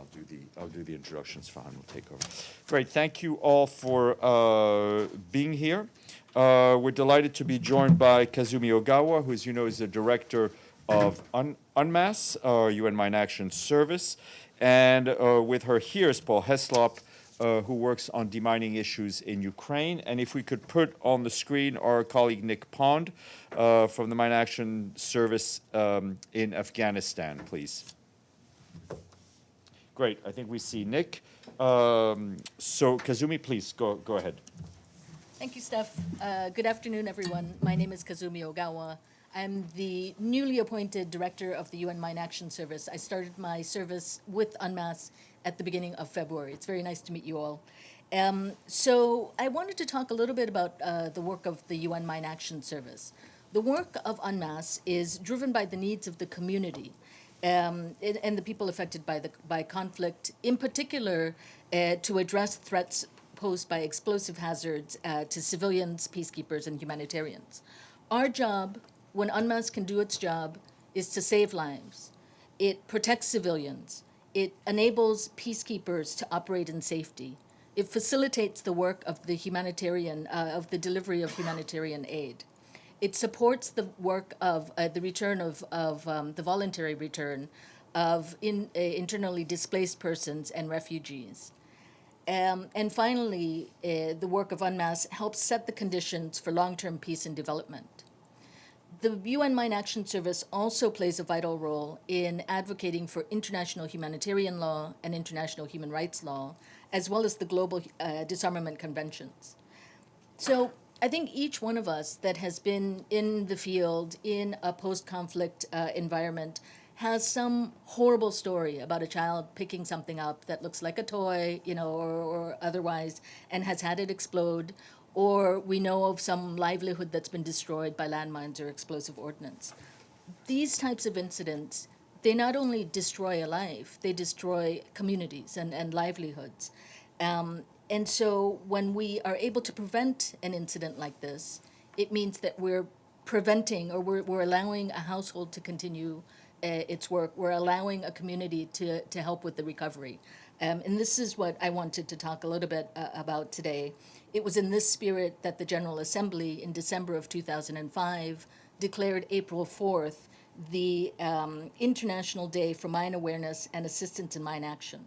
I'll do the introductions. Fine, we'll take over. Great, thank you all for being here. We're delighted to be joined by Kazumi Ogawa, who, as you know, is the director of UNMAS, UN Mine Action Service, and with her here is Paul Heslop, who works on demining issues in Ukraine. And if we could put on the screen our colleague Nick Pond from the Mine Action Service in Afghanistan, please. Great, I think we see Nick. So Kazumi, please, go ahead. Thank you, Steph. Good afternoon, everyone. My name is Kazumi Ogawa. I'm the newly appointed director of the UN Mine Action Service. I started my service with UNMAS at the beginning of February. It's very nice to meet you all. So I wanted to talk a little bit about the work of the UN Mine Action Service. The work of UNMAS is driven by the needs of the community and the people affected by conflict, in particular to address threats posed by explosive hazards to civilians, peacekeepers, and humanitarians. Our job, when UNMAS can do its job, is to save lives. It protects civilians. It enables peacekeepers to operate in safety. It facilitates the work of the of the delivery of humanitarian aid. It supports the work of the return of the voluntary return of internally displaced persons and refugees. And finally, the work of UNMAS helps set the conditions for long-term peace and development. The UN Mine Action Service also plays a vital role in advocating for international humanitarian law and international human rights law, as well as the global disarmament conventions. So I think each one of us that has been in the field in a post-conflict environment has some horrible story about a child picking something up that looks like a toy, or otherwise, and has had it explode, or we know of some livelihood that's been destroyed by landmines or explosive ordnance. These types of incidents, they not only destroy a life, they destroy communities and livelihoods. And so when we are able to prevent an incident like this, it means that we're preventing, or we're allowing a household to continue its work. We're allowing a community to help with the recovery. And this is what I wanted to talk a little bit about today. It was in this spirit that the General Assembly in December of 2005 declared April 4th the International Day for Mine Awareness and Assistance in Mine Action.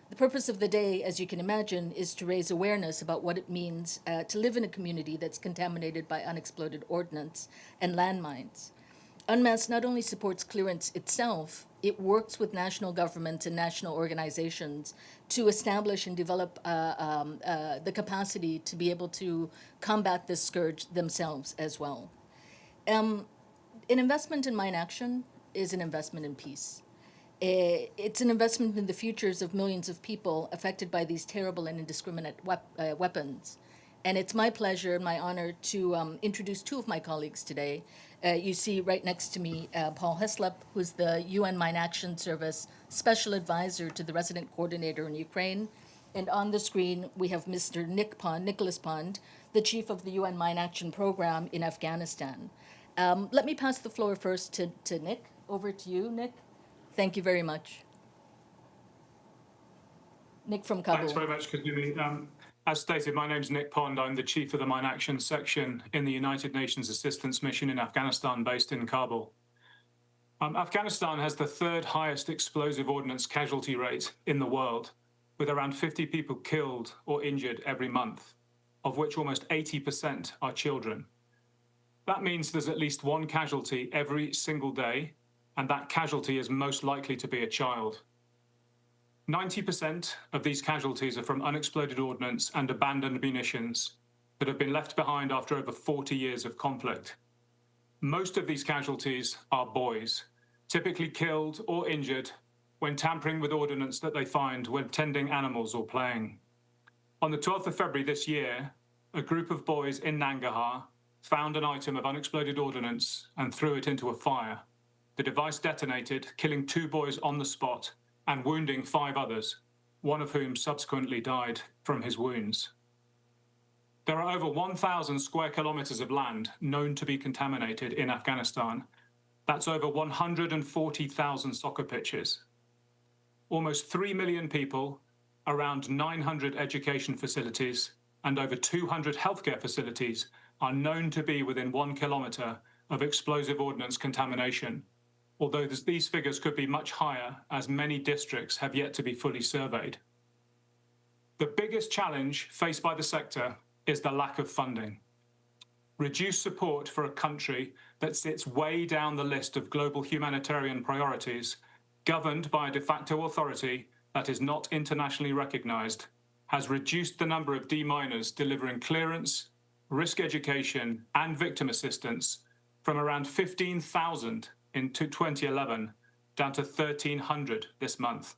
The purpose of the day, as you can imagine, is to raise awareness about what it means to live in a community that's contaminated by unexploded ordnance and landmines. UNMAS not only supports clearance itself, it works with national governments and national organizations to establish and develop the capacity to be able to combat this scourge themselves as well. An investment in mine action is an investment in peace. It's an investment in the futures of millions of people affected by these terrible and indiscriminate weapons. And it's my pleasure and my honor to introduce two of my colleagues today. You see right next to me Paul Heslop, who's the UN Mine Action Service Special Advisor to the Resident Coordinator in Ukraine. And on the screen, we have Mr. Nicholas Pond, the Chief of the UN Mine Action Program in Afghanistan. Let me pass the floor first to Nick. Over to you, Nick. Thank you very much. Nick from Kabul. Thanks very much, Kazumi. As stated, my name's Nick Pond. I'm the Chief of the Mine Action Section in the United Nations Assistance Mission in Afghanistan, based in Kabul. Afghanistan has the third highest explosive ordnance casualty rate in the world, with around 50 people killed or injured every month, of which almost 80% are children. That means there's at least one casualty every single day, and that casualty is most likely to be a child. 90% of these casualties are from unexploded ordnance and abandoned munitions that have been left behind after over 40 years of conflict. Most of these casualties are boys, typically killed or injured when tampering with ordnance that they find when tending animals or playing. On the 12th of February this year, a group of boys in Nangarhar found an item of unexploded ordnance and threw it into a fire. The device detonated, killing 2 boys on the spot and wounding 5 others, one of whom subsequently died from his wounds. There are over 1,000 square kilometers of land known to be contaminated in Afghanistan. That's over 140,000 soccer pitches. almost 3 million people, around 900 education facilities, and over 200 healthcare facilities are known to be within 1 kilometre of explosive ordnance contamination, although these figures could be much higher as many districts have yet to be fully surveyed. The biggest challenge faced by the sector is the lack of funding. Reduced support for a country that sits way down the list of global humanitarian priorities, governed by a de facto authority that is not internationally recognised, has reduced the number of deminers delivering clearance, risk education and victim assistance from around 15,000 in 2011 down to 1,300 this month.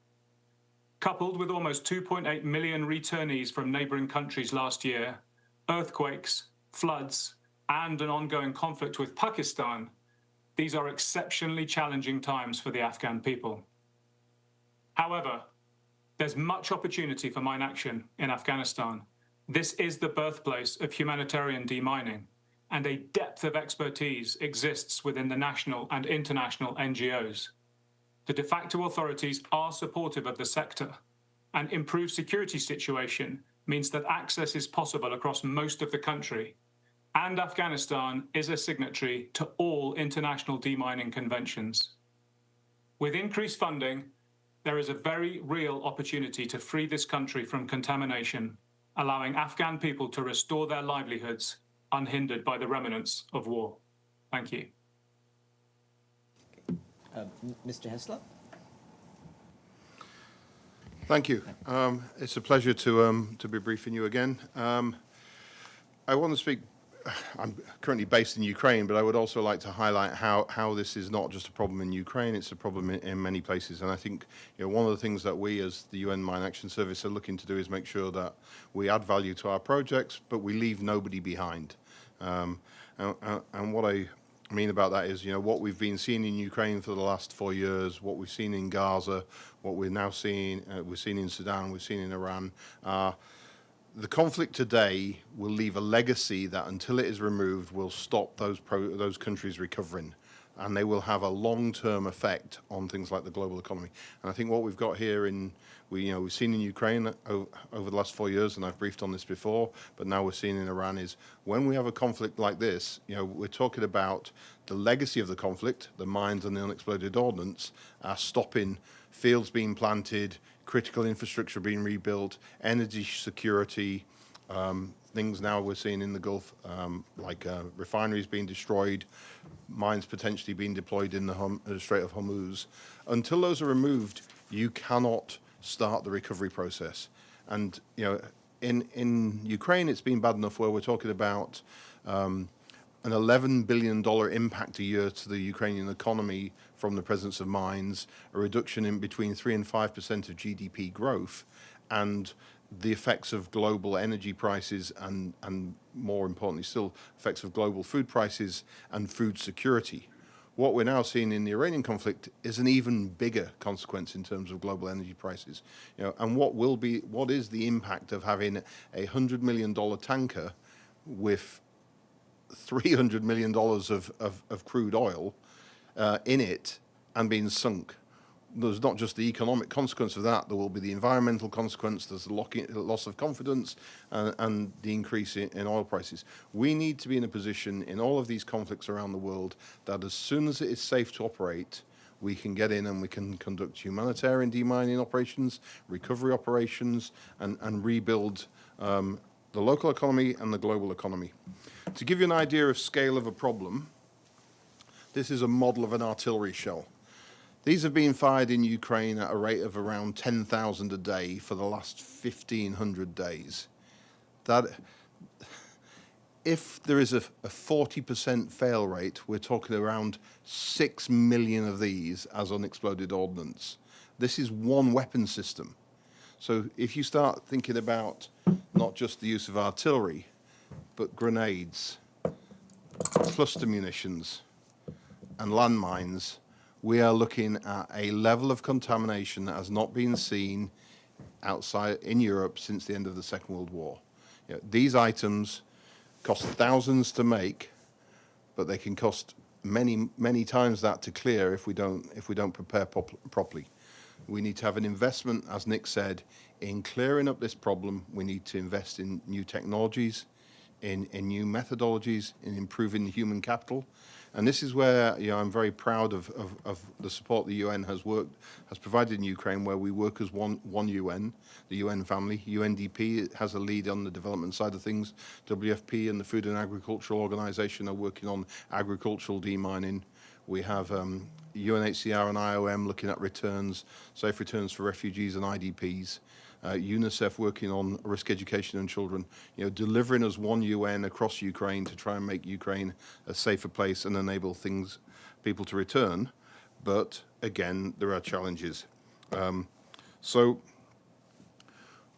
Coupled with almost 2.8 million returnees from neighbouring countries last year, earthquakes, floods, and an ongoing conflict with Pakistan, these are exceptionally challenging times for the Afghan people. However, there's much opportunity for mine action in Afghanistan. This is the birthplace of humanitarian demining, and a depth of expertise exists within the national and international NGOs. The de facto authorities are supportive of the sector. An improved security situation means that access is possible across most of the country, and Afghanistan is a signatory to all international demining conventions. With increased funding, there is a very real opportunity to free this country from contamination, allowing Afghan people to restore their livelihoods unhindered by the remnants of war. Thank you. Mr. Hessler? Thank you. It's a pleasure to be briefing you again. I want to speak. I'm currently based in Ukraine, but I would also like to highlight how this is not just a problem in Ukraine, it's a problem in many places. And I think one of the things that we as the UN Mine Action Service are looking to do is make sure that we add value to our projects, but we leave nobody behind. And what I mean about that is, what we've been seeing in Ukraine for the last 4 years, what we've seen in Gaza, what we're now seeing, we've seen in Sudan, we've seen in Iran, the conflict today will leave a legacy that, until it is removed, will stop those countries recovering, and they will have a long-term effect on things like the global economy. And I think what we've got here we've seen in Ukraine over the last 4 years, and I've briefed on this before, but now we're seeing in Iran, is when we have a conflict like this, we're talking about the legacy of the conflict, the mines and the unexploded ordnance, are stopping fields being planted, critical infrastructure being rebuilt, energy security, things now we're seeing in the Gulf, like refineries being destroyed, mines potentially being deployed in the Strait of Hormuz. Until those are removed, you cannot start the recovery process. And in Ukraine, it's been bad enough where we're talking about an $11 billion impact a year to the Ukrainian economy from the presence of mines, a reduction in between 3 and 5% of GDP growth, and the effects of global energy prices and more importantly still, effects of global food prices and food security. What we're now seeing in the Iranian conflict is an even bigger consequence in terms of global energy prices. And what is the impact of having a $100 million tanker with $300 million of crude oil in it and being sunk? There's not just the economic consequence of that, there will be the environmental consequence, there's the loss of confidence and the increase in oil prices. We need to be in a position in all of these conflicts around the world that as soon as it is safe to operate, we can get in and we can conduct humanitarian demining operations, recovery operations, and rebuild the local economy and the global economy. To give you an idea of scale of a problem, this is a model of an artillery shell. These have been fired in Ukraine at a rate of around 10,000 a day for the last 1,500 days. That, if there is a 40% fail rate, we're talking around 6 million of these as unexploded ordnance. This is one weapon system. So if you start thinking about not just the use of artillery, but grenades, cluster munitions, and landmines, we are looking at a level of contamination that has not been seen outside in Europe since the end of the Second World War. These items cost thousands to make, but they can cost many times that to clear if we don't prepare properly. We need to have an investment, as Nick said, in clearing up this problem. We need to invest in new technologies, in new methodologies, in improving the human capital. And this is where I'm very proud of the support the UN has provided in Ukraine, where we work as one UN, the UN family. UNDP has a lead on the development side of things. WFP and the Food and Agricultural Organization are working on agricultural demining. We have UNHCR and IOM looking at returns, safe returns for refugees and IDPs. UNICEF working on risk education and children, delivering as one UN across Ukraine to try and make Ukraine a safer place and enable people to return. But again, there are challenges. So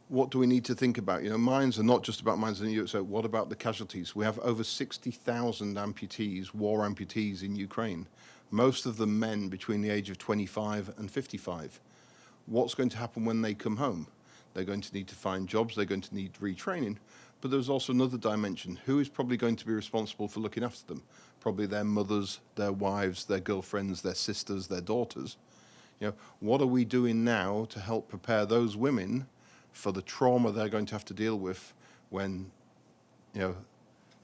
what do we need to think about? Mines are not just about mines in Europe, so what about the casualties? We have over 60,000 amputees, war amputees in Ukraine, most of them men between the age of 25 and 55. What's going to happen when they come home? They're going to need to find jobs, they're going to need retraining, but there's also another dimension. Who is probably going to be responsible for looking after them? Probably their mothers, their wives, their girlfriends, their sisters, their daughters. What are we doing now to help prepare those women for the trauma they're going to have to deal with when,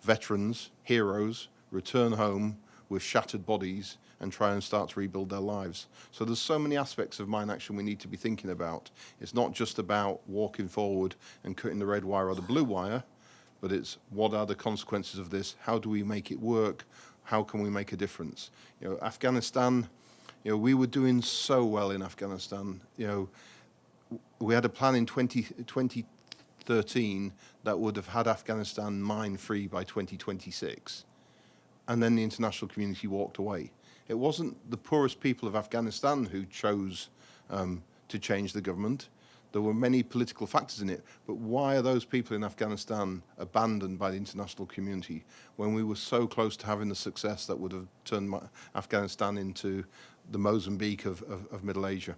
veterans, heroes, return home with shattered bodies and try and start to rebuild their lives? So there's so many aspects of mine action we need to be thinking about. It's not just about walking forward and cutting the red wire or the blue wire, but it's what are the consequences of this? How do we make it work? How can we make a difference? Afghanistan, we were doing so well in Afghanistan. We had a plan in 2013 that would have had Afghanistan mine-free by 2026. And then the international community walked away. It wasn't the poorest people of Afghanistan who chose to change the government. There were many political factors in it, but why are those people in Afghanistan abandoned by the international community when we were so close to having the success that would have turned Afghanistan into the Mozambique of Middle Asia?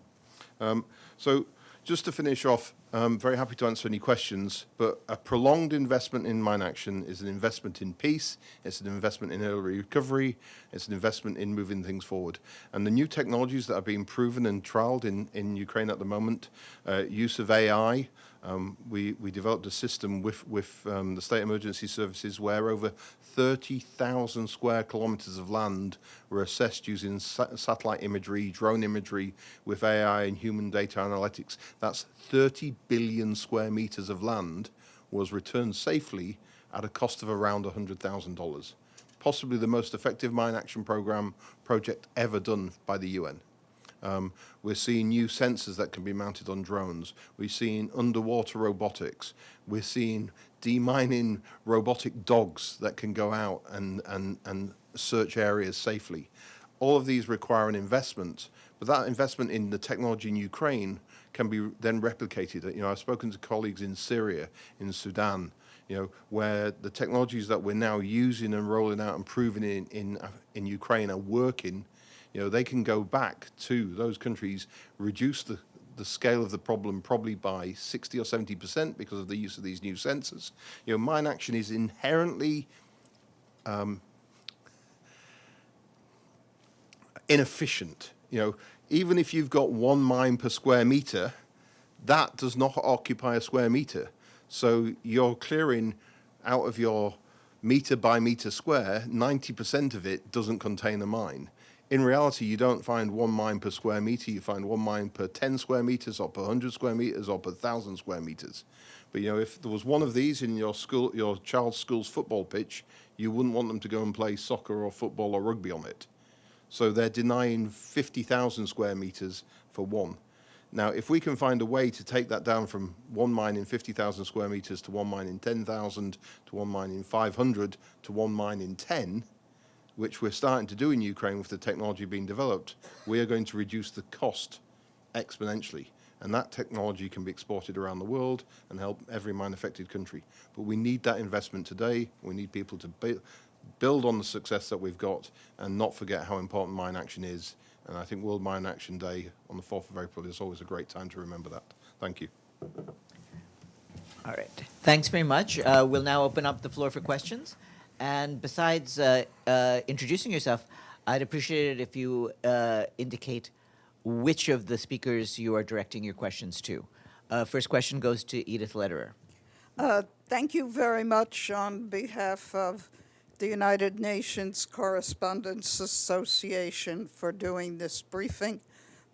So just to finish off, I'm very happy to answer any questions, but a prolonged investment in mine action is an investment in peace, it's an investment in early recovery, it's an investment in moving things forward. And the new technologies that are being proven and trialed in Ukraine at the moment, use of AI, we developed a system with the State Emergency Services where over 30,000 square kilometers of land were assessed using satellite imagery, drone imagery with AI and human data analytics. That's 30 billion square meters of land was returned safely at a cost of around $100,000. Possibly the most effective mine action project ever done by the UN. We're seeing new sensors that can be mounted on drones. We're seeing underwater robotics. We're seeing demining robotic dogs that can go out and search areas safely. All of these require an investment, but that investment in the technology in Ukraine can be then replicated. I've spoken to colleagues in Syria, in Sudan, where the technologies that we're now using and rolling out and proving in Ukraine are working. They can go back to those countries, reduce the scale of the problem probably by 60 or 70% because of the use of these new sensors. Mine action is inherently inefficient. Even if you've got one mine per square meter, that does not occupy a square meter. So you're clearing out of your meter by meter square, 90% of it doesn't contain a mine. In reality, you don't find one mine per square meter, you find one mine per 10 square meters or per 100 square meters or per 1,000 square meters. But if there was one of these in your child's school's football pitch, you wouldn't want them to go and play soccer or football or rugby on it. So they're denying 50,000 square meters for one. Now, if we can find a way to take that down from one mine in 50,000 square meters to one mine in 10,000, to one mine in 500, to one mine in 10, which we're starting to do in Ukraine with the technology being developed, we are going to reduce the cost exponentially. And that technology can be exported around the world and help every mine-affected country. But we need that investment today. We need people to build on the success that we've got and not forget how important mine action is. And I think World Mine Action Day on the 4th of April is always a great time to remember that. Thank you. All right. Thanks very much. We'll now open up the floor for questions. And besides introducing yourself, I'd appreciate it if you indicate which of the speakers you are directing your questions to. First question goes to Edith Lederer. Thank you very much on behalf of the United Nations Correspondents Association for doing this briefing.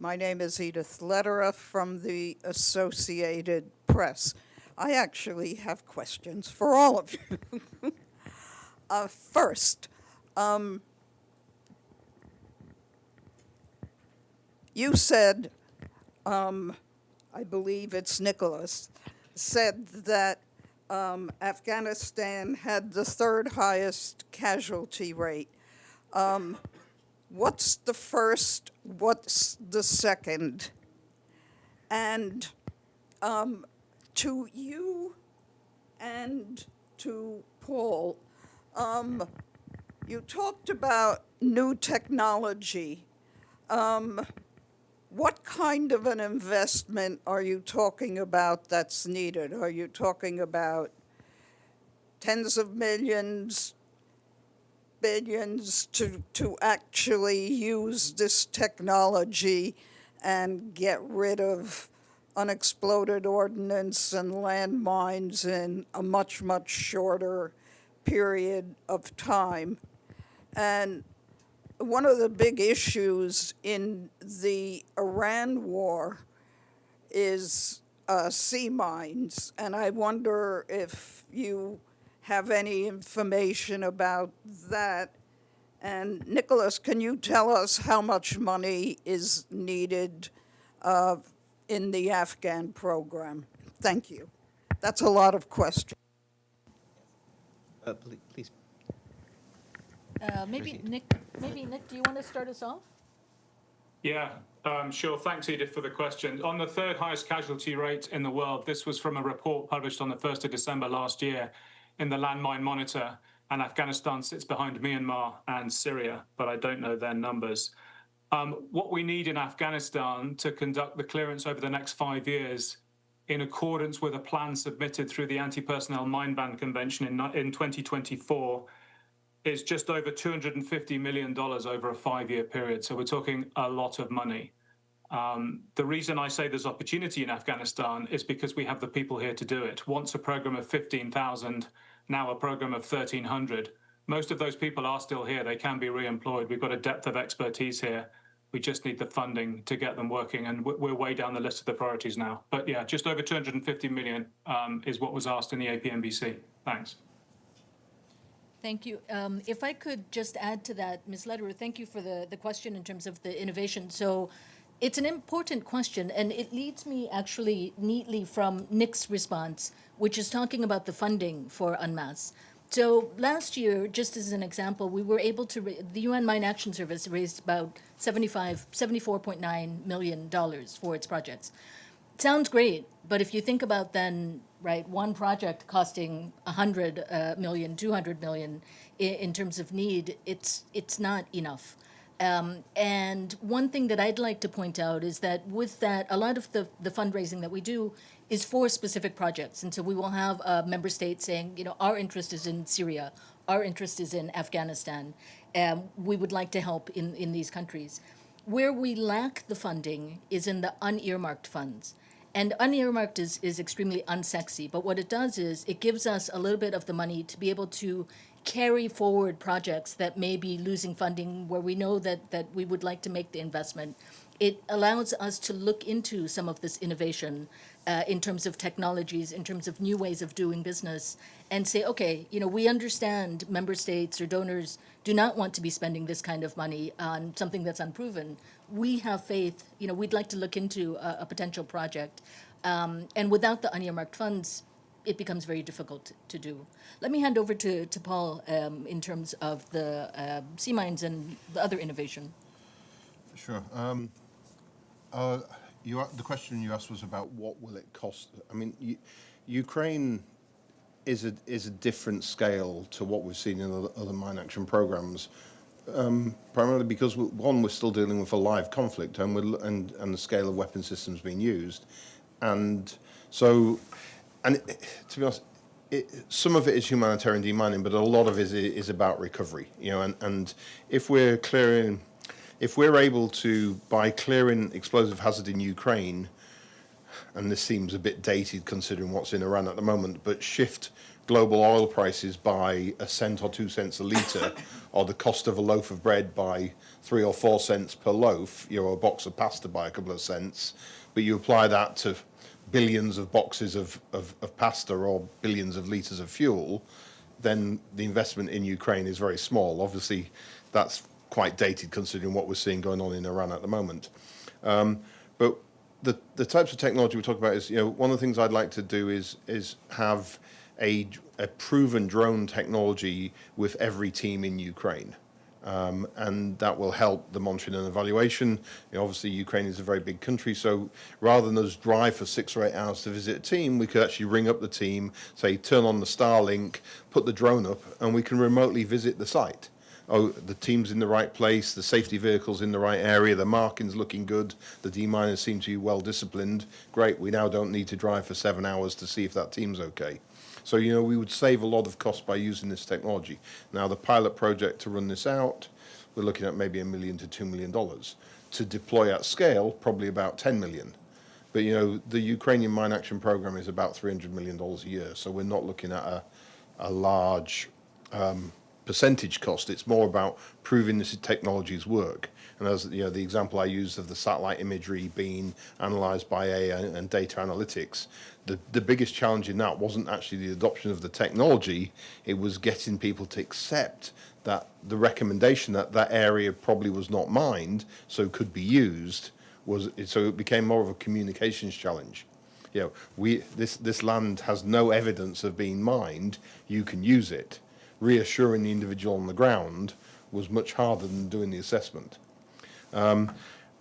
My name is Edith Lederer from the Associated Press. I actually have questions for all of you. First, you said, I believe it's Nicholas, said that Afghanistan had the third highest casualty rate. What's the first? What's the second? And to you and to Paul, you talked about new technology. What kind of an investment are you talking about that's needed? Are you talking about tens of millions, billions to actually use this technology and get rid of unexploded ordnance and landmines in a much, much shorter period of time? And one of the big issues in the Iran war is sea mines, and I wonder if you have any information about that. And Nicholas, can you tell us how much money is needed in the Afghan program? Thank you. That's a lot of questions. Please. Maybe Nick, do you want to start us off? Yeah, sure. Thanks, Edith, for the question. On the third highest casualty rate in the world, this was from a report published on the 1st of December last year in the Landmine Monitor, and Afghanistan sits behind Myanmar and Syria, but I don't know their numbers. What we need in Afghanistan to conduct the clearance over the next 5 years in accordance with a plan submitted through the Anti-Personnel Mine Ban Convention in 2024 is just over $250 million over a 5-year period. So we're talking a lot of money. The reason I say there's opportunity in Afghanistan is because we have the people here to do it. Once a program of 15,000, now a program of 1,300. Most of those people are still here. They can be re-employed. We've got a depth of expertise here. We just need the funding to get them working, and we're way down the list of the priorities now. But yeah, just over 250 million is what was asked in the APMBC. Thanks. Thank you. If I could just add to that, Ms. Lederer, thank you for the question in terms of the innovation. So it's an important question, and it leads me actually neatly from Nick's response, which is talking about the funding for UNMAS. So last year, just as an example, we were able to, the UN Mine Action Service raised about $74.9 million for its projects. It sounds great, but if you think about then, right, one project costing 100 million, 200 million in terms of need, it's not enough. And one thing that I'd like to point out is that with that, a lot of the fundraising that we do is for specific projects. And so we will have a member state saying, you know, our interest is in Syria, our interest is in Afghanistan, we would like to help in these countries. Where we lack the funding is in the unearmarked funds. And unearmarked is extremely unsexy, but what it does is it gives us a little bit of the money to be able to carry forward projects that may be losing funding where we know that we would like to make the investment. It allows us to look into some of this innovation in terms of technologies, in terms of new ways of doing business, and say, okay, you know, we understand member states or donors do not want to be spending this kind of money on something that's unproven. We have faith, you know, we'd like to look into a potential project. And without the unearmarked funds, it becomes very difficult to do. Let me hand over to Paul in terms of the sea mines and the other innovation. Sure. The question you asked was about what will it cost. I mean, Ukraine is a different scale to what we've seen in other mine action programs, primarily because we're still dealing with a live conflict, and the scale of weapon systems being used, and so, to be honest, some of it is humanitarian demining, but a lot of it is about recovery. You know, and if we're clearing. if we're able to, by clearing explosive hazard in Ukraine, and this seems a bit dated considering what's in Iran at the moment, but shift global oil prices by 1 cent or 2 cents a litre, or the cost of a loaf of bread by 3 or 4 cents per loaf, a box of pasta by a couple of cents, but you apply that to billions of boxes of pasta or billions of litres of fuel, then the investment in Ukraine is very small. Obviously, that's quite dated considering what we're seeing going on in Iran at the moment. But the types of technology we're talking about is, one of the things I'd like to do is have a proven drone technology with every team in Ukraine. And that will help the monitoring and evaluation. Obviously, Ukraine is a very big country, so rather than us drive for 6 or 8 hours to visit a team, we could actually ring up the team, say, turn on the Starlink, put the drone up, and we can remotely visit the site. Oh, the team's in the right place, the safety vehicle's in the right area, the marking's looking good, the deminers seem to be well disciplined. Great, we now don't need to drive for 7 hours to see if that team's okay. So, we would save a lot of cost by using this technology. Now, the pilot project to run this out, we're looking at maybe $1 million to $2 million. To deploy at scale, probably about 10 million. But, the Ukrainian mine action program is about $300 million a year. So we're not looking at a large percentage cost. It's more about proving this technologies work. And as the example I used of the satellite imagery being analysed by AI and data analytics, the biggest challenge in that wasn't actually the adoption of the technology, it was getting people to accept that the recommendation that that area probably was not mined, so could be used, so it became more of a communications challenge. This land has no evidence of being mined, you can use it. Reassuring the individual on the ground was much harder than doing the assessment. And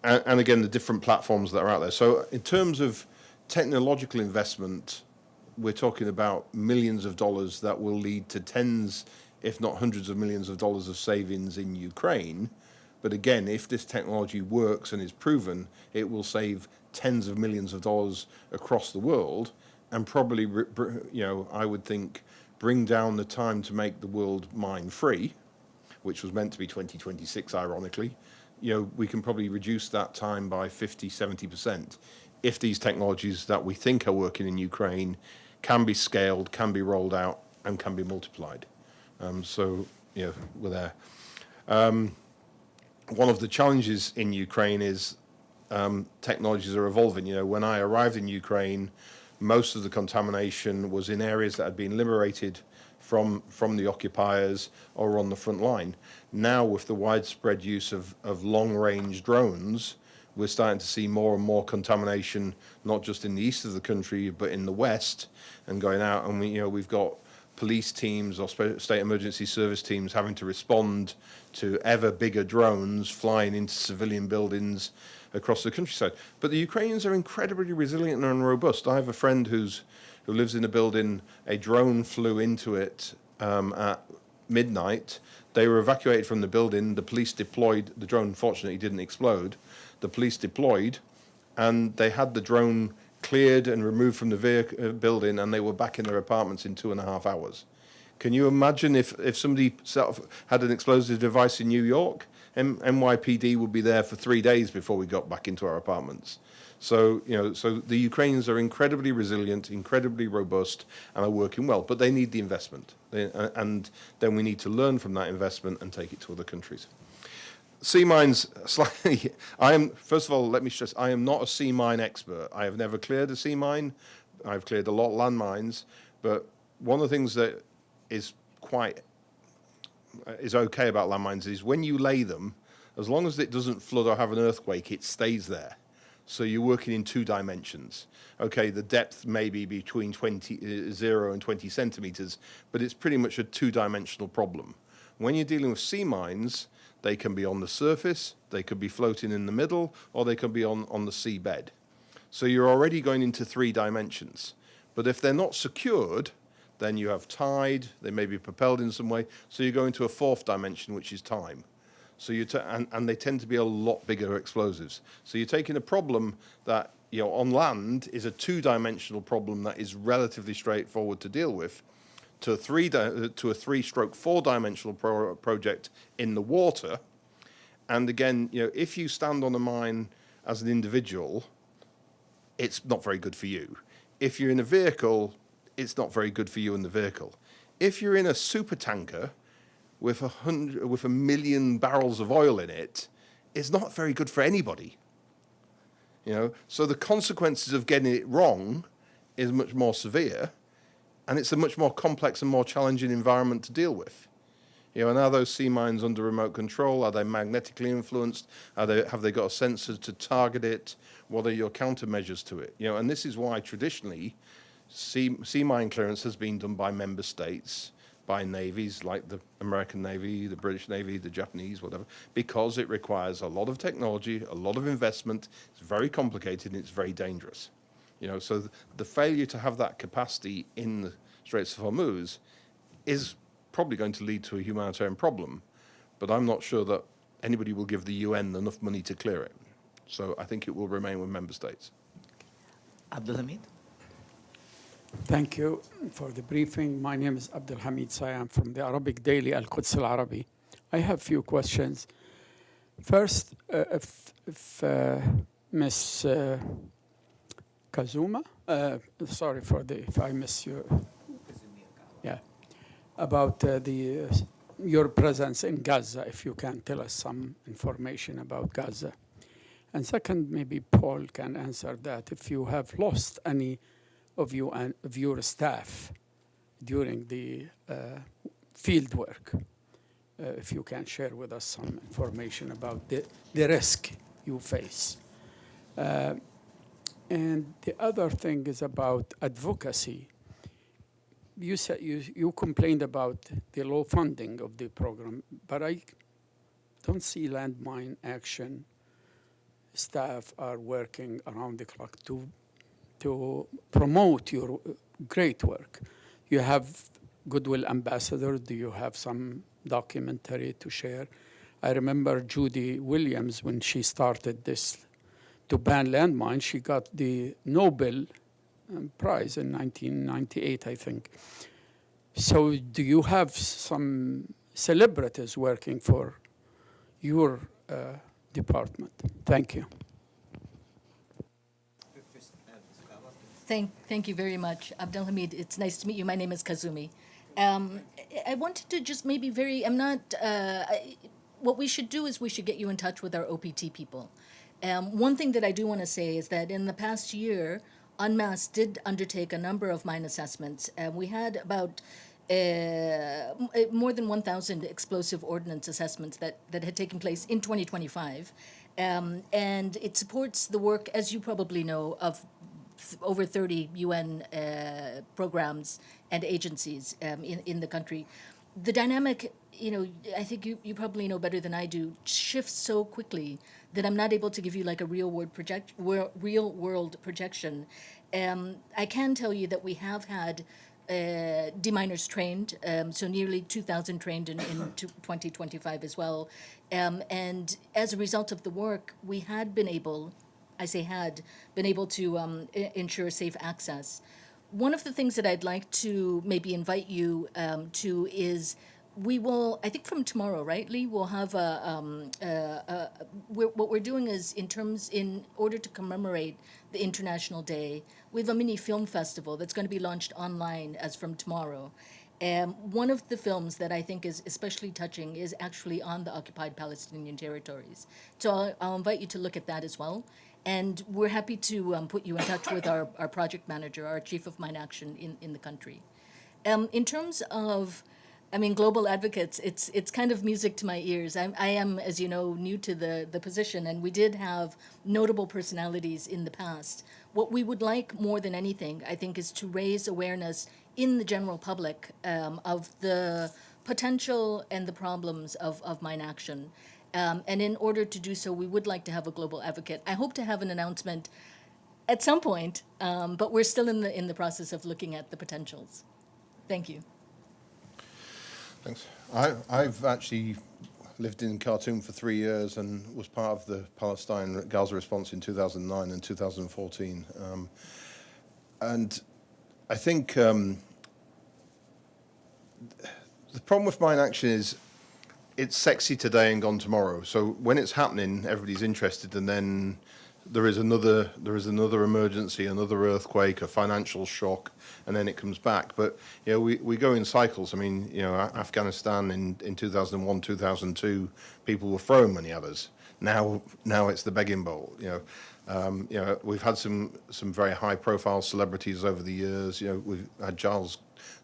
again, the different platforms that are out there. So in terms of technological investment, we're talking about millions of dollars that will lead to tens, if not hundreds of millions of dollars of savings in Ukraine. But again, if this technology works and is proven, it will save tens of millions of dollars across the world, and probably, I would think, bring down the time to make the world mine free, which was meant to be 2026, ironically. We can probably reduce that time by 50, 70% if these technologies that we think are working in Ukraine can be scaled, can be rolled out, and can be multiplied. So, we're there. One of the challenges in Ukraine is technologies are evolving. When I arrived in Ukraine, most of the contamination was in areas that had been liberated from the occupiers or on the front line. Now, with the widespread use of long-range drones, we're starting to see more and more contamination, not just in the east of the country, but in the west, and going out. And we've got police teams or state emergency service teams having to respond to ever bigger drones flying into civilian buildings across the countryside. But the Ukrainians are incredibly resilient and robust. I have a friend who lives in a building, a drone flew into it at midnight. They were evacuated from the building. The police deployed. The drone, fortunately, didn't explode. The police deployed, and they had the drone cleared and removed from the building, and they were back in their apartments in 2.5 hours. Can you imagine if somebody had an explosive device in New York? NYPD would be there for 3 days before we got back into our apartments. So, so the Ukrainians are incredibly resilient, incredibly robust, and are working well, but they need the investment. And then we need to learn from that investment and take it to other countries. Sea mines, slightly, first of all, let me stress, I am not a sea mine expert. I have never cleared a sea mine. I've cleared a lot of land mines, but one of the things that is okay about land mines is when you lay them, as long as it doesn't flood or have an earthquake, it stays there. So you're working in 2 dimensions. Okay, the depth may be between 0 and 20 centimeters, but it's pretty much a 2-dimensional problem. When you're dealing with sea mines, they can be on the surface, they could be floating in the middle, or they can be on the seabed. So you're already going into 3 dimensions. But if they're not secured, then you have tide, they may be propelled in some way, so you go into a 4th dimension, which is time. So and they tend to be a lot bigger explosives. So you're taking a problem that on land is a 2-dimensional problem that is relatively straightforward to deal with, to a 3-4-dimensional project in the water, And again, if you stand on a mine as an individual, it's not very good for you. If you're in a vehicle, it's not very good for you in the vehicle. If you're in a super tanker with a million barrels of oil in it, it's not very good for anybody. So the consequences of getting it wrong is much more severe, and it's a much more complex and more challenging environment to deal with. And are those sea mines under remote control? Are they magnetically influenced? Have they got a sensor to target it? What are your countermeasures to it? And this is why traditionally sea mine clearance has been done by member states, by navies like the American Navy, the British Navy, the Japanese, whatever, because it requires a lot of technology, a lot of investment. It's very complicated and it's very dangerous. So the failure to have that capacity in the Straits of Hormuz is probably going to lead to a humanitarian problem, but I'm not sure that anybody will give the UN enough money to clear it. So I think it will remain with member states. Abdulhamid? Thank you for the briefing. My name is Abdulhamid Sayam from the Arabic daily Al-Quds Al-Arabi. I have a few questions. First, if Ms. Kazuma, sorry if I miss you. Yeah. About your presence in Gaza, if you can tell us some information about Gaza. And second, maybe Paul can answer that. If you have lost any of your staff during the field work, if you can share with us some information about the risk you face. And the other thing is about advocacy. You said you complained about the low funding of the program, but I don't see landmine action staff are working around the clock to promote your great work. You have Goodwill Ambassador. Do you have some documentary to share? I remember Judy Williams, when she started this to ban landmines, she got the Nobel Prize in 1998, I think. So do you have some celebrities working for your department? Thank you. Thank you very much, Abdelhamid. It's nice to meet you. My name is Kazumi. I wanted to just maybe what we should do is we should get you in touch with our OPT people. One thing that I do want to say is that in the past year, UNMAS did undertake a number of mine assessments. We had about more than 1,000 explosive ordnance assessments that had taken place in 2025. And it supports the work, as you probably know, of over 30 UN programs and agencies in the country. The dynamic, I think you probably know better than I do, shifts so quickly that I'm not able to give you like a real world projection. I can tell you that we have had deminers trained, so nearly 2,000 trained in 2025 as well. And as a result of the work, we had been able, to ensure safe access. One of the things that I'd like to maybe invite you to is we will, I think from tomorrow, right, Lee, we'll have what we're doing is in order to commemorate the International Day, we have a mini film festival that's going to be launched online as from tomorrow. One of the films that I think is especially touching is actually on the occupied Palestinian territories. So I'll invite you to look at that as well. And we're happy to put you in touch with our project manager, our chief of mine action in the country. In terms of, global advocates, it's kind of music to my ears. I am, as you know, new to the position, and we did have notable personalities in the past. What we would like more than anything, I think, is to raise awareness in the general public of the potential and the problems of mine action. And in order to do so, we would like to have a global advocate. I hope to have an announcement at some point, but we're still in the process of looking at the potentials. Thank you. Thanks. I've actually lived in Khartoum for 3 years and was part of the Palestine-Gaza response in 2009 and 2014. And I think the problem with mine action is it's sexy today and gone tomorrow. So when it's happening, everybody's interested, and then there is another emergency, another earthquake, a financial shock, and then it comes back. But we go in cycles. I mean, Afghanistan in 2001, 2002, people were throwing money at us. Now it's the begging bowl. We've had some very high-profile celebrities over the years. We've had Charles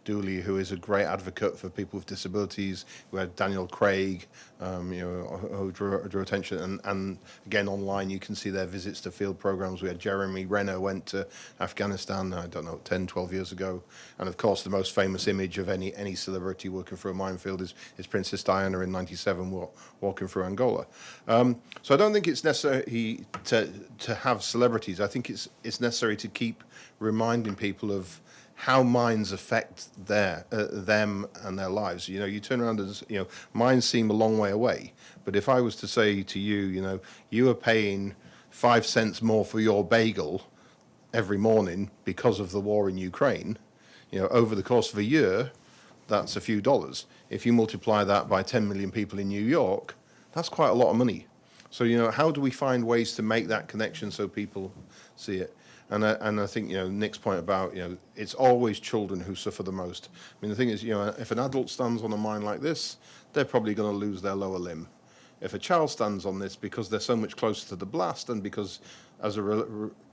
Dooley, who is a great advocate for people with disabilities. We had Daniel Craig, who drew attention. And again, online, you can see their visits to field programs. We had Jeremy Renner went to Afghanistan, 10, 12 years ago. And of course, the most famous image of any celebrity working through a minefield is Princess Diana in '97 walking through Angola. So I don't think it's necessary to have celebrities. I think it's necessary to keep reminding people of how mines affect them and their lives. You turn around and mines seem a long way away, but if I was to say to you, you are paying 5 cents more for your bagel every morning because of the war in Ukraine, over the course of a year, that's a few dollars. If you multiply that by 10 million people in New York, that's quite a lot of money. So how do we find ways to make that connection so people see it? And I think Nick's point about it's always children who suffer the most. I mean, the thing is, if an adult stands on a mine like this, they're probably going to lose their lower limb. If a child stands on this, because they're so much closer to the blast, and because as a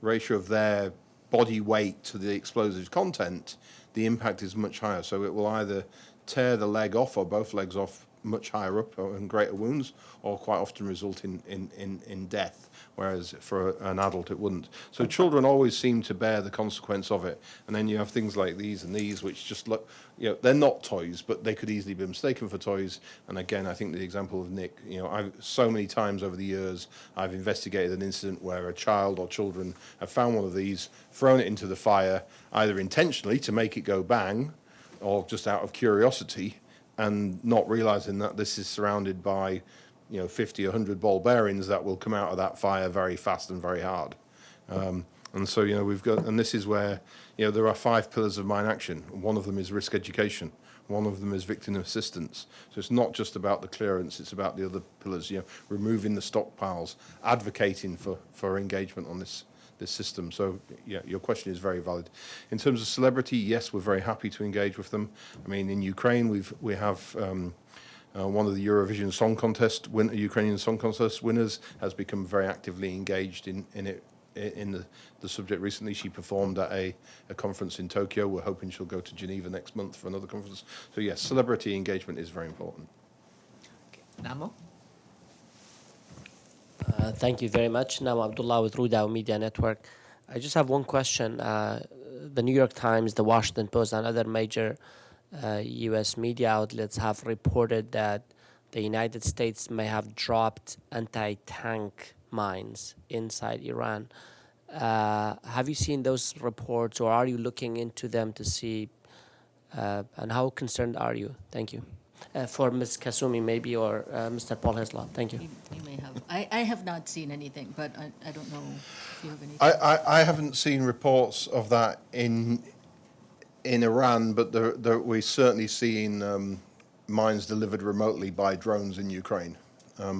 ratio of their body weight to the explosive content, the impact is much higher. So it will either tear the leg off or both legs off much higher up and greater wounds, or quite often result in death, whereas for an adult it wouldn't. So children always seem to bear the consequence of it. And then you have things like these and these, which just look, they're not toys, but they could easily be mistaken for toys. And again, I think the example of Nick, I've so many times over the years, I've investigated an incident where a child or children have found one of these, thrown it into the fire, either intentionally to make it go bang, or just out of curiosity, and not realizing that this is surrounded by 50 or 100 ball bearings that will come out of that fire very fast and very hard. And so we've got, and this is where there are 5 pillars of mine action. One of them is risk education, one of them is victim assistance. So it's not just about the clearance, it's about the other pillars, removing the stockpiles, advocating for engagement on this system. So your question is very valid. In terms of celebrity, yes, we're very happy to engage with them. I mean, in Ukraine, we have one of the Eurovision Song Contest, Ukrainian Song Contest winners has become very actively engaged in the subject recently. She performed at a conference in Tokyo. We're hoping she'll go to Geneva next month for another conference. So yes, celebrity engagement is very important. Okay. Namo? Thank you very much. Nam Abdullah with Rudao Media Network. I just have one question. The New York Times, the Washington Post, and other major U.S. media outlets have reported that the United States may have dropped anti-tank mines inside Iran. Have you seen those reports, or are you looking into them to see, and how concerned are you? Thank you. For Ms. Kasumi, maybe, or Mr. Paul Heslop. Thank you. You may have. I have not seen anything, but I don't know if you have anything. I haven't seen reports of that in Iran, but we're certainly seeing mines delivered remotely by drones in Ukraine,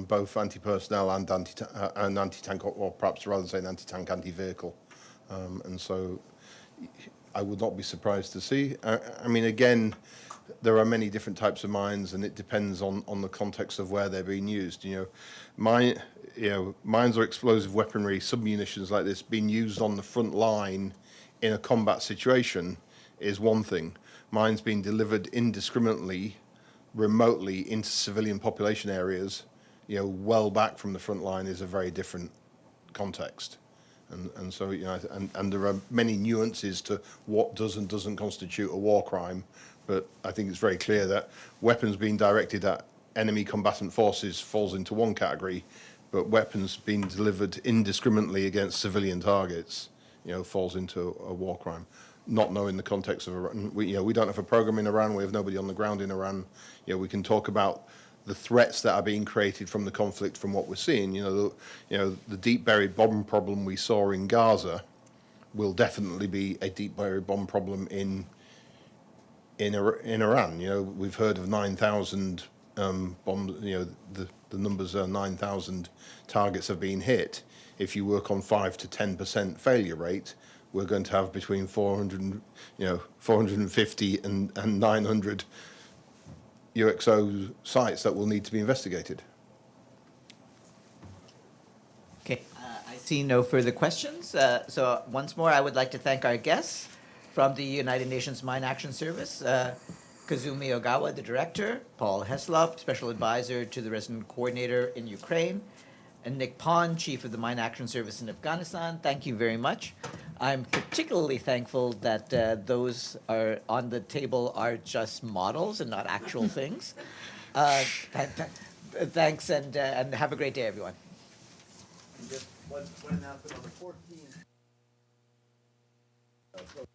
both anti-personnel and anti-tank, or perhaps rather than saying anti-tank, anti-vehicle. And so I would not be surprised to see. I mean, again, there are many different types of mines, and it depends on the context of where they're being used. Mines or explosive weaponry, submunitions like this, being used on the front line in a combat situation is one thing. Mines being delivered indiscriminately, remotely into civilian population areas, well back from the front line, is a very different context. And so, and there are many nuances to what does and doesn't constitute a war crime. But I think it's very clear that weapons being directed at enemy combatant forces falls into one category, but weapons being delivered indiscriminately against civilian targets, falls into a war crime. Not knowing the context of Iran, we don't have a program in Iran. We have nobody on the ground in Iran. We can talk about the threats that are being created from the conflict, from what we're seeing. The deep buried bomb problem we saw in Gaza will definitely be a deep buried bomb problem in Iran. We've heard of 9,000 bombs, the numbers are 9,000 targets have been hit. If you work on 5 to 10% failure rate, we're going to have between 450 and 900 UXO sites that will need to be investigated. Okay, I see no further questions. So once more, I would like to thank our guests from the United Nations Mine Action Service, Kazumi Ogawa, the director, Paul Heslop, special advisor to the resident coordinator in Ukraine, and Nick Pond, chief of the Mine Action Service in Afghanistan. Thank you very much. I'm particularly thankful that those are on the table are just models and not actual things. Thanks, and have a great day, everyone. Just one announcement on the 14th.